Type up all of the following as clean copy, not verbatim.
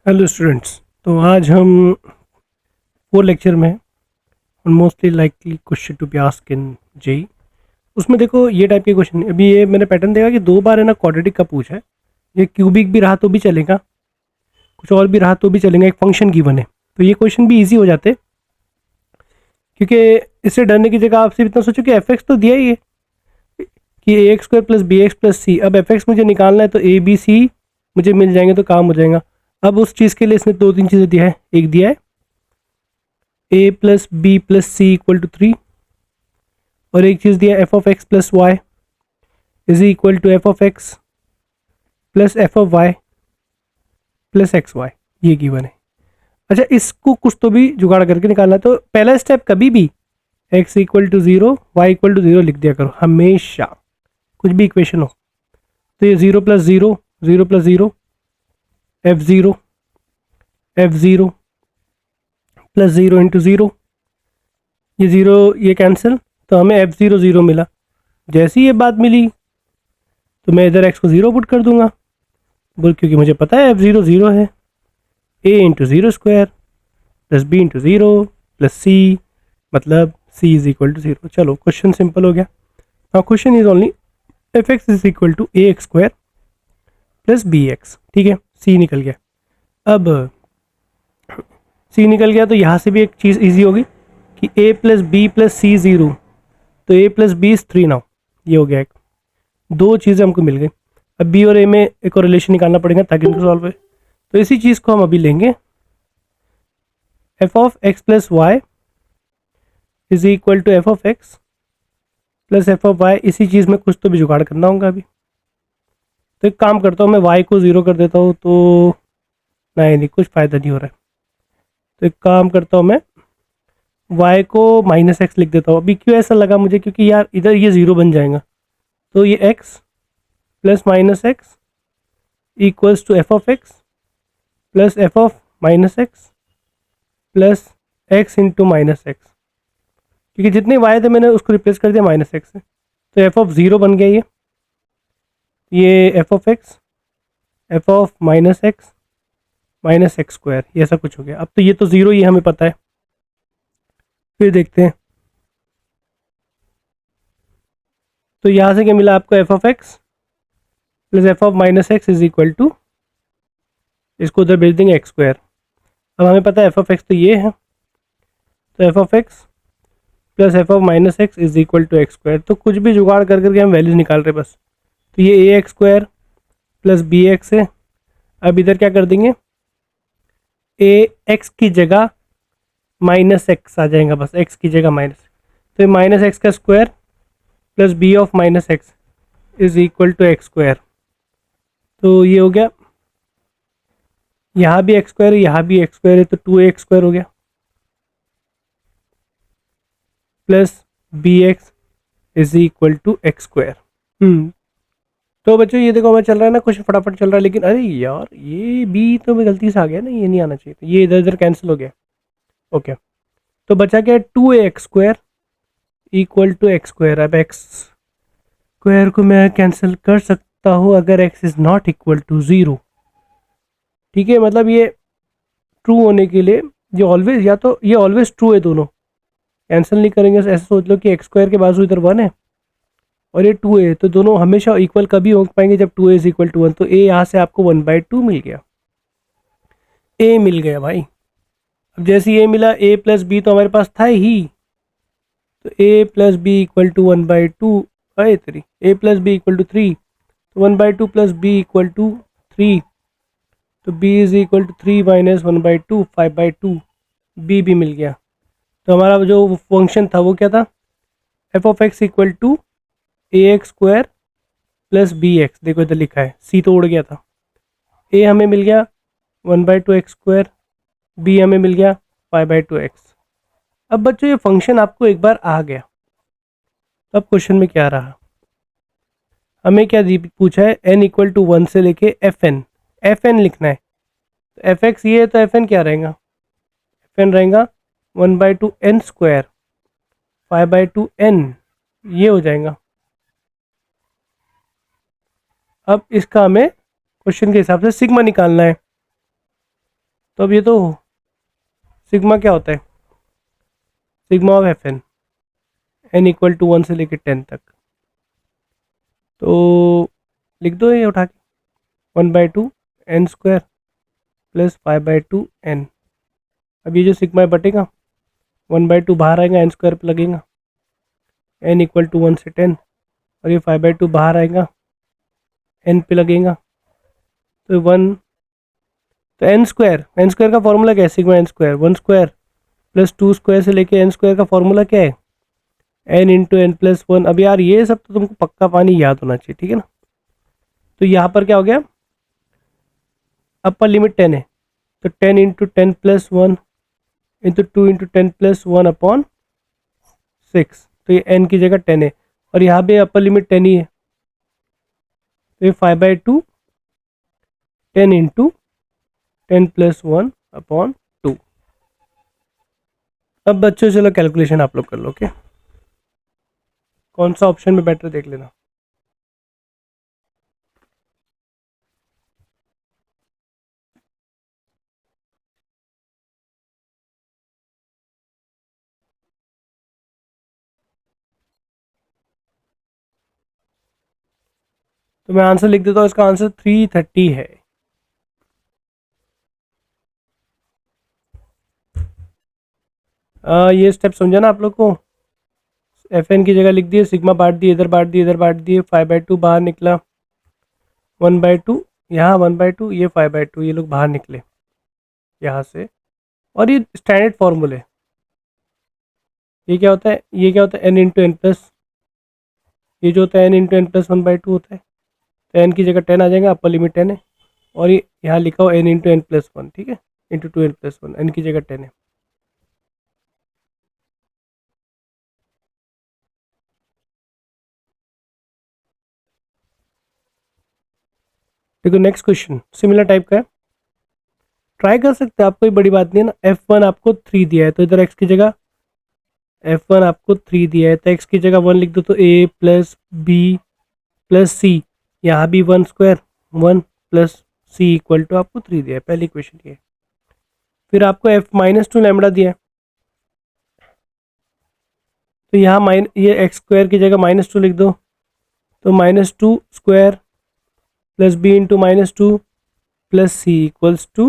Hello students. तो आज हम वो लेक्चर में mostly likely question to be ask in JEE. उसमें देखो ये टाइप के क्वेश्चन, अभी ये मैंने पैटर्न देखा कि दो बार है ना क्वाड्रेटिक का पूछा है। ये क्यूबिक भी रहा तो भी चलेगा, कुछ और भी रहा तो भी चलेगा, एक फंक्शन गिवन है तो ये क्वेश्चन भी ईजी हो जाते। क्योंकि इससे डरने की जगह आप सिर्फ इतना सोचो कि एफ एक्स तो दिया ही है कि a x square plus b x plus c. अब एफ एक्स मुझे निकालना है तो ए बी सी मुझे मिल जाएंगे तो काम हो जाएगा। अब उस चीज़ के लिए इसने दो तीन चीज़ें दिया है। एक दिया है a plus b plus c equal to 3, और एक चीज़ दिया f of x plus y is equal to f of x plus f of y plus x y, ये गिवन है। अच्छा, इसको कुछ तो भी जुगाड़ करके निकालना है। तो पहला स्टेप कभी भी x equal to zero y equal to zero लिख दिया करो हमेशा, कुछ भी इक्वेशन हो। तो ये zero plus zero, zero plus zero, F zero, F zero plus zero into zero, ये ज़ीरो ये कैंसिल, तो हमें एफ ज़ीरो ज़ीरो मिला। जैसी ये बात मिली तो मैं इधर एक्स को ज़ीरो पुट कर दूंगा, बोल क्योंकि मुझे पता है एफ ज़ीरो ज़ीरो है। A into zero square plus b into zero plus c, मतलब c is equal to zero. चलो क्वेश्चन सिंपल हो गया। Now question is only f x is equal to a x square plus b x. ठीक है, सी निकल गया। अब सी निकल गया तो यहाँ से भी एक चीज़ ईजी होगी कि ए प्लस बी प्लस सी ज़ीरो, तो a plus B is 3 now. ये हो गया एक, दो चीज़ें हमको मिल गई। अब बी और ए में एक और रिलेशन निकालना पड़ेगा ताकि इनको सॉल्व हो। तो इसी चीज़ को हम अभी लेंगे, f of x plus y is equal to f of x plus f of y. इसी चीज़ में कुछ तो भी जुगाड़ करना होगा अभी। तो एक काम करता हूँ, मैं वाई को ज़ीरो कर देता हूँ, तो नहीं कुछ फ़ायदा नहीं हो रहा है। तो एक काम करता हूँ, मैं वाई को माइनस एक्स लिख देता हूँ। अभी क्यों ऐसा लगा मुझे, क्योंकि यार इधर ये ज़ीरो बन जाएगा, तो ये x plus minus x equals to f of x plus f of minus x plus x into minus x. क्योंकि जितने वाई थे मैंने उसको रिप्लेस कर दिया माइनस एक्स से, तो एफ ऑफ ज़ीरो बन गया ये F of x, F of minus x square, ये ऐसा कुछ हो गया। अब तो ये तो ज़ीरो ये हमें पता है। फिर देखते हैं, तो यहाँ से क्या मिला आपको, f of x plus f of minus x is equal to, इसको उधर भेज देंगे एक्स स्क्वायर। अब हमें पता है एफ ऑफ एक्स तो ये है, तो f of x plus f of minus x is equal to x square. तो कुछ भी जुगाड़ कर करके हम वैल्यूज निकाल रहे बस। तो ये a x square plus b x है। अब इधर क्या कर देंगे, ए एक्स की जगह माइनस एक्स आ जाएगा, बस एक्स की जगह माइनस। तो ये माइनस एक्स का square plus b of minus x is equal to x square. तो ये हो गया, यहाँ भी एक्स स्क्वायर है यहाँ भी एक्स स्क्वायर है, तो टू एक्स स्क्वायर हो गया plus b x is equal to x square. तो बच्चों ये देखो हमें चल रहा है ना, कुछ फटाफट चल रहा है, लेकिन अरे यार ये बी तो मैं गलती से आ गया ना, ये नहीं आना चाहिए, तो ये इधर इधर कैंसिल हो गया। ओके, तो बचा क्या, two x square equal to x square. अब एक्स स्क्वायर को मैं कैंसिल कर सकता हूँ अगर x is not equal to zero. ठीक है, मतलब ये ट्रू होने के लिए ये ऑलवेज, या तो ये ऑलवेज ट्रू है, दोनों कैंसिल नहीं करेंगे। ऐसे सोच लो कि एक्स स्क्वायर के बाजू इधर वन है और ये टू ए, तो दोनों हमेशा इक्वल कभी हो पाएंगे जब two a is equal to one. तो ए यहाँ से आपको वन बाई टू मिल गया, ए मिल गया भाई। अब जैसे ए मिला, ए प्लस बी तो हमारे पास था ही, तो a plus b equal to one by two, अरे three, a plus b equal to three, तो one by two plus b equal to three, तो b is equal to three minus one by two, five by two, b भी मिल गया। तो हमारा जो function था वो क्या था, f of x equal to a x square plus b x. देखो इधर लिखा है, सी तो उड़ गया था। ए हमें मिल गया one by two x square, b हमें मिल गया फाइव बाई टू एक्स। अब बच्चों ये फंक्शन आपको एक बार आ गया, तो अब क्वेश्चन में क्या रहा, हमें क्या पूछा है, एन इक्वल टू वन से लेके एफ एन लिखना है। तो एफ एक्स ये है, तो एफ एन क्या रहेगा, एफ एन रहेगा one by two n square five by two n, ये हो जाएगा। अब इसका हमें क्वेश्चन के हिसाब से सिग्मा निकालना है। तो अब ये तो सिग्मा क्या होता है, sigma of f n equal to 1 से लेकर 10 तक। तो लिख दो ये उठा के, 1/2 एन स्क्वायर प्लस 5/2 एन। अब ये जो सिग्मा बटेगा 1/2 बाहर आएगा, एन स्क्वायर पर लगेगा, एन इक्वल टू 1 से 10, और ये 5/2 बाहर आएगा, एन पे लगेगा, तो 1, तो एन स्क्वायर का फॉर्मूला क्या है, sigma n square 1 square plus 2 square से लेके एन स्क्वायर का फॉर्मूला क्या है, एन इंटू एन प्लस 1। अब यार ये सब तो तुमको पक्का पानी याद होना चाहिए, ठीक है ना। तो यहाँ पर क्या हो गया, अपर लिमिट 10 है, तो 10 into 10 plus 1 into 2 into 10 plus 1 upon 6, तो ये n की जगह 10 है, और यहाँ भी अपर लिमिट 10 ही है, तो ये 5/2 10 इंटू 10 प्लस 1 अपॉन 2। अब बच्चों चलो कैलकुलेशन आप लोग कर लो, ओके। कौन सा ऑप्शन में बेटर देख लेना। तो मैं आंसर लिख देता हूँ, इसका आंसर 330 है। ये स्टेप समझा ना आप लोग को। एफ एन की जगह लिख दिए, सिग्मा बांट दिए, इधर बांट दिए, इधर बांट दिए, 5/2 बाहर निकला, 1/2 यहाँ, 1/2 ये 5/2, ये लोग बाहर निकले यहाँ से। और ये स्टैंडर्ड फॉर्मूले, ये क्या होता है, ये क्या होता है, एन इंटू एन प्लस, ये जो होता है एन इंटू एन प्लस 1/2 होता है, तो एन की जगह 10 आ जाएगा, अपर लिमिट 10 है, और ये यहाँ लिखा हो एन इंटू एन प्लस 1, ठीक है, इंटू 2n प्लस 1, एन की जगह 10 है। देखो नेक्स्ट क्वेश्चन सिमिलर टाइप का है, ट्राई कर सकते हैं आप, कोई बड़ी बात नहीं है ना। f1 आपको 3 दिया है, तो इधर x की जगह f1 आपको 3 दिया है, तो x की जगह 1 लिख दो, तो a plus b plus c, यहाँ भी 1 square 1 plus c equal to आपको 3 दिया है, पहली इक्वेशन ये। फिर आपको f-2 लैम्बडा दिया है, तो यहाँ ये एक्स स्क्वायर की जगह -2 लिख दो, तो -2 square plus b into -2 plus c equals to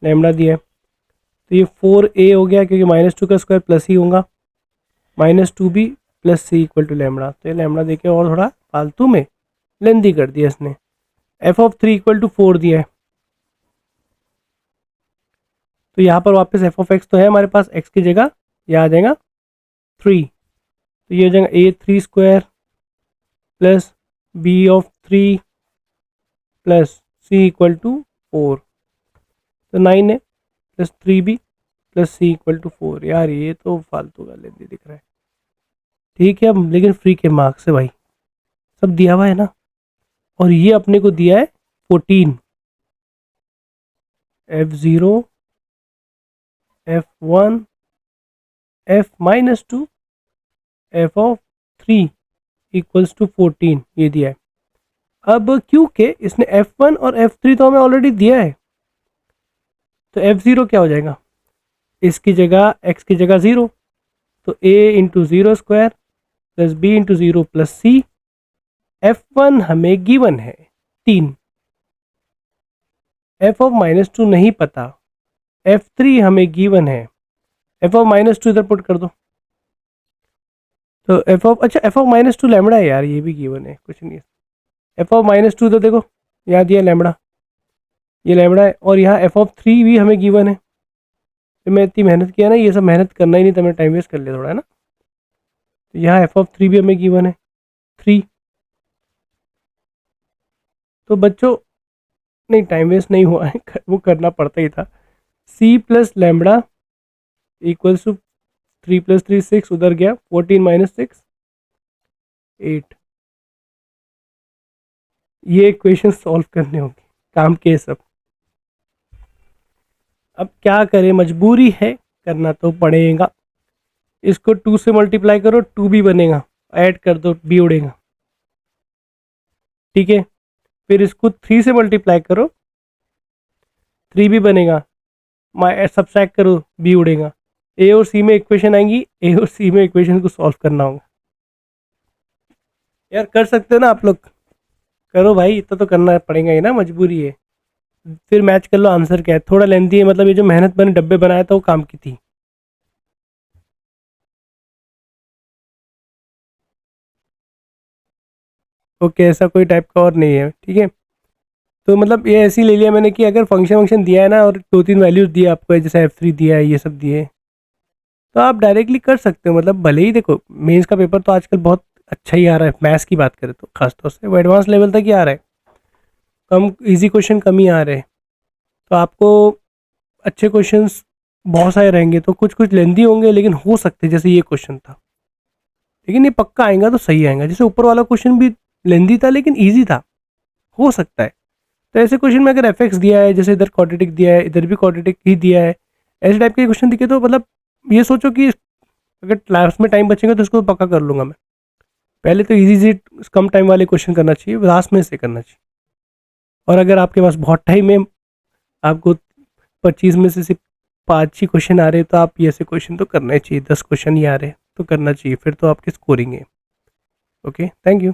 lambda दिया है, तो ये 4a हो गया, क्योंकि -2 का स्क्वायर प्लस ही होगा, -2b plus c equal to lambda. तो ये लैम्बडा देके और थोड़ा फालतू में लेंदी कर दिया इसने। f(3) इक्वल टू 4 दिया है, तो यहाँ पर वापस f(x) तो है हमारे पास, x की जगह यह आ जाएगा 3, तो ये हो जाएगा a3 square plus b(3) plus c equal to 4, तो 9 है, plus 3b plus c equal to 4। यार ये तो फालतू का लेंदी दिख रहा है, ठीक है, अब लेकिन फ्री के मार्क्स से भाई सब दिया हुआ है ना, और ये अपने को दिया है 14, f0 f1 f-2 f(3) equals to 14 ये दिया है। अब क्योंकि इसने f1 और f3 तो हमें ऑलरेडी दिया है, तो f0 क्या हो जाएगा, इसकी जगह x की जगह 0, तो a into 0 square plus b into 0 plus c. f1 हमें गिवन है 3, f(-2) नहीं पता, f3 हमें गिवन है, f(-2) इधर पुट कर दो, तो अच्छा f(-2) लैम्बडा है यार, ये भी गिवन है, कुछ नहीं है। f(-2) तो देखो यहाँ दिया लैम्बडा, ये लैम्बडा है, और यहाँ f(3) भी हमें गिवन है। तो मैं इतनी मेहनत किया ना, ये सब मेहनत करना ही नहीं था, मैं टाइम वेस्ट कर लिया थोड़ा, है ना। तो यहाँ f(3) भी हमें गिवन है 3, तो बच्चों नहीं टाइम वेस्ट नहीं हुआ है, वो करना पड़ता ही था। c plus lambda equals to 3 plus 3 6, उधर गया 14 माइनस 6 8। ये इक्वेशन सॉल्व करने होंगे, काम के सब। अब क्या करें, मजबूरी है, करना तो पड़ेगा। इसको 2 से मल्टीप्लाई करो, 2b बनेगा, ऐड कर दो, b उड़ेगा, ठीक है। फिर इसको 3 से मल्टीप्लाई करो, 3b बनेगा, सब्सट्रैक्ट करो, बी उड़ेगा। ए और सी में इक्वेशन आएंगी, ए और सी में इक्वेशन को सॉल्व करना होगा। यार कर सकते हो ना आप लोग, करो भाई, इतना तो करना पड़ेगा ही ना, मजबूरी है। फिर मैच कर लो आंसर क्या है, थोड़ा लेंथी है, मतलब ये जो मेहनत मैंने डब्बे बनाया था वो काम की थी। ओके, ऐसा कोई टाइप का और नहीं है, ठीक है। तो मतलब ये ऐसे ही ले लिया मैंने कि अगर फंक्शन वंक्शन दिया है ना और दो तीन वैल्यूज दिया आपको, जैसे F3 दिया है, ये सब दिए, तो आप डायरेक्टली कर सकते हो। मतलब भले ही देखो मेंस का पेपर तो आजकल बहुत अच्छा ही आ रहा है, मैथ्स की बात करें तो खासतौर से वो एडवांस लेवल तक ही आ रहा है, कम इजी क्वेश्चन कम ही आ रहे हैं। तो आपको अच्छे क्वेश्चंस बहुत सारे रहेंगे, तो कुछ कुछ लेंदी होंगे लेकिन हो सकते हैं, जैसे ये क्वेश्चन था, लेकिन ये पक्का आएगा तो सही आएगा। जैसे ऊपर वाला क्वेश्चन भी लेंदी था लेकिन ईजी था, हो सकता है। तो ऐसे क्वेश्चन में अगर एफ दिया है, जैसे इधर क्वाड्रेटिक दिया है, इधर भी क्वाड्रेटिक ही दिया है, ऐसे टाइप के क्वेश्चन दिखे तो मतलब ये सोचो कि अगर क्लास में टाइम बचेगा तो इसको पक्का कर लूँगा मैं। पहले तो इजी से कम टाइम वाले क्वेश्चन करना चाहिए, लास्ट में से करना चाहिए। और अगर आपके पास बहुत टाइम है, आपको 25 में से सिर्फ 5 ही क्वेश्चन आ रहे हैं, तो आप ये ऐसे क्वेश्चन तो करना ही चाहिए। 10 क्वेश्चन ही आ रहे हैं तो करना चाहिए, फिर तो आपकी स्कोरिंग है। Okay, thank you.